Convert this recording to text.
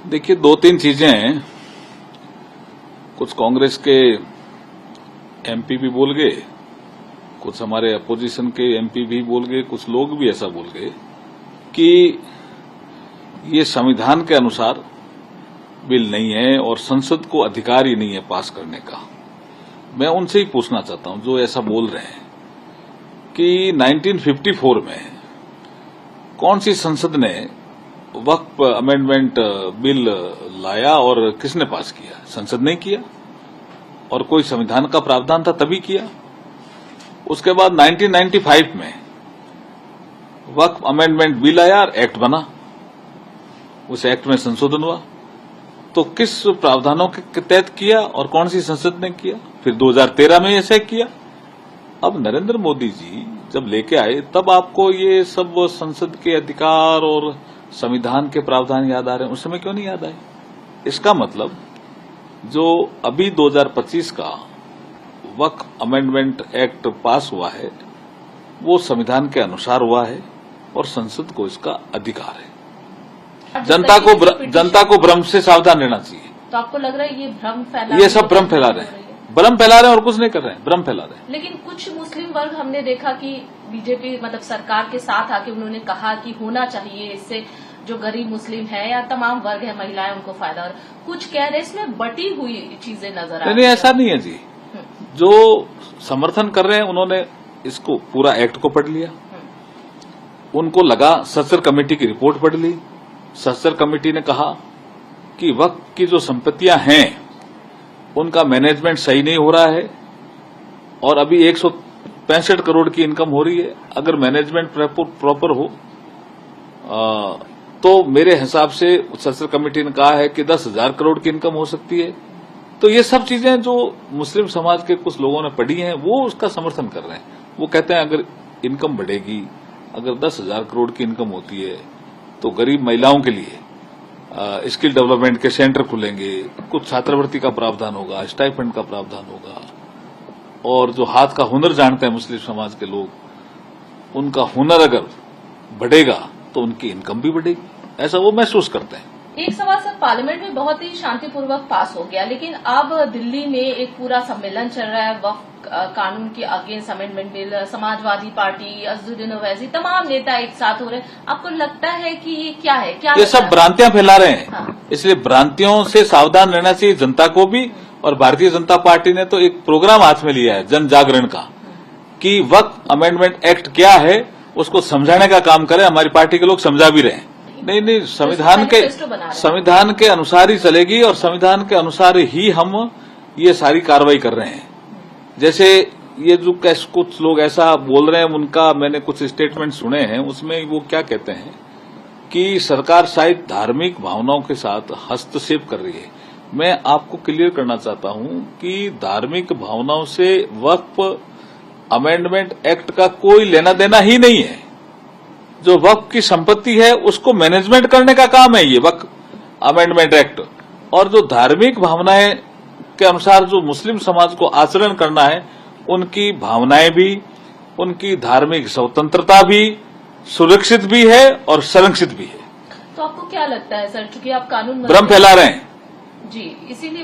देखिए, दो तीन चीजें हैं। कुछ कांग्रेस के एमपी भी बोल गए, कुछ हमारे अपोजिशन के एमपी भी बोल गए, कुछ लोग भी ऐसा बोल गए कि ये संविधान के अनुसार बिल नहीं है और संसद को अधिकार ही नहीं है पास करने का। मैं उनसे ही पूछना चाहता हूं जो ऐसा बोल रहे हैं कि 1954 में कौन सी संसद ने वक्फ अमेंडमेंट बिल लाया और किसने पास किया? संसद ने किया, और कोई संविधान का प्रावधान था तभी किया। उसके बाद 1995 में वक्फ अमेंडमेंट बिल आया और एक्ट बना, उस एक्ट में संशोधन हुआ। तो किस प्रावधानों के तहत किया और कौन सी संसद ने किया? फिर 2013 में ऐसे किया। अब नरेंद्र मोदी जी जब लेके आए तब आपको ये सब संसद के अधिकार और संविधान के प्रावधान याद आ रहे हैं, उस समय क्यों नहीं याद आए? इसका मतलब जो अभी 2025 का वक्फ अमेंडमेंट एक्ट पास हुआ है वो संविधान के अनुसार हुआ है और संसद को इसका अधिकार है। जनता को भ्रम से सावधान रहना चाहिए। तो आपको लग रहा है ये भ्रम फैला, ये सब भ्रम फैला रहे हैं, भ्रम फैला रहे हैं और कुछ नहीं कर रहे हैं, भ्रम फैला रहे हैं। लेकिन कुछ मुस्लिम वर्ग हमने देखा कि बीजेपी मतलब सरकार के साथ आके उन्होंने कहा कि होना चाहिए, इससे जो गरीब मुस्लिम है या तमाम वर्ग है, महिलाएं, उनको फायदा। और कुछ कह रहे इसमें बटी हुई चीजें नजर आ रही। नहीं, ऐसा नहीं है जी। जो समर्थन कर रहे हैं उन्होंने इसको पूरा एक्ट को पढ़ लिया, उनको लगा, सचर कमेटी की रिपोर्ट पढ़ ली। सचर कमेटी ने कहा कि वक्फ की जो संपत्तियां हैं उनका मैनेजमेंट सही नहीं हो रहा है और अभी 165 करोड़ की इनकम हो रही है। अगर मैनेजमेंट प्रॉपर हो तो मेरे हिसाब से सचर कमेटी ने कहा है कि 10,000 करोड़ की इनकम हो सकती है। तो ये सब चीजें जो मुस्लिम समाज के कुछ लोगों ने पढ़ी हैं वो उसका समर्थन कर रहे हैं। वो कहते हैं अगर इनकम बढ़ेगी, अगर 10,000 करोड़ की इनकम होती है तो गरीब महिलाओं के लिए स्किल डेवलपमेंट के सेंटर खुलेंगे, कुछ छात्रवृत्ति का प्रावधान होगा, स्टाइपेंड का प्रावधान होगा, और जो हाथ का हुनर जानते हैं मुस्लिम समाज के लोग, उनका हुनर अगर बढ़ेगा तो उनकी इनकम भी बढ़ेगी, ऐसा वो महसूस करते हैं। एक सवाल सर, पार्लियामेंट में बहुत ही शांतिपूर्वक पास हो गया, लेकिन अब दिल्ली में एक पूरा सम्मेलन चल रहा है वक्फ कानून के against amendment bill. Samajwadi party, Asaduddin Owaisi, तमाम नेता एक साथ हो रहे हैं। आपको लगता है कि ये क्या है? क्या ये सब भ्रांतियां फैला रहे हैं। हाँ। इसलिए भ्रांतियों से सावधान रहना चाहिए जनता को भी। और भारतीय जनता पार्टी ने तो एक प्रोग्राम हाथ में लिया है जन जागरण का कि वक्फ अमेंडमेंट एक्ट क्या है उसको समझाने का काम करें। हमारी पार्टी के लोग समझा भी रहे हैं। नहीं, संविधान के अनुसार ही चलेगी और संविधान के अनुसार ही हम ये सारी कार्रवाई कर रहे हैं। जैसे ये जो कुछ लोग ऐसा बोल रहे हैं, उनका मैंने कुछ स्टेटमेंट सुने हैं, उसमें वो क्या कहते हैं कि सरकार शायद धार्मिक भावनाओं के साथ हस्तक्षेप कर रही है। मैं आपको क्लियर करना चाहता हूं कि धार्मिक भावनाओं से वक्फ अमेंडमेंट एक्ट का कोई लेना देना ही नहीं है। जो वक्फ की संपत्ति है उसको मैनेजमेंट करने का काम है ये वक्फ अमेंडमेंट एक्ट। और जो धार्मिक भावनाएं के अनुसार जो मुस्लिम समाज को आचरण करना है, उनकी भावनाएं भी, उनकी धार्मिक स्वतंत्रता भी सुरक्षित भी है और संरक्षित भी है। तो आपको क्या लगता है सर, चूंकि आप कानून भ्रम फैला रहे हैं जी, इसीलिए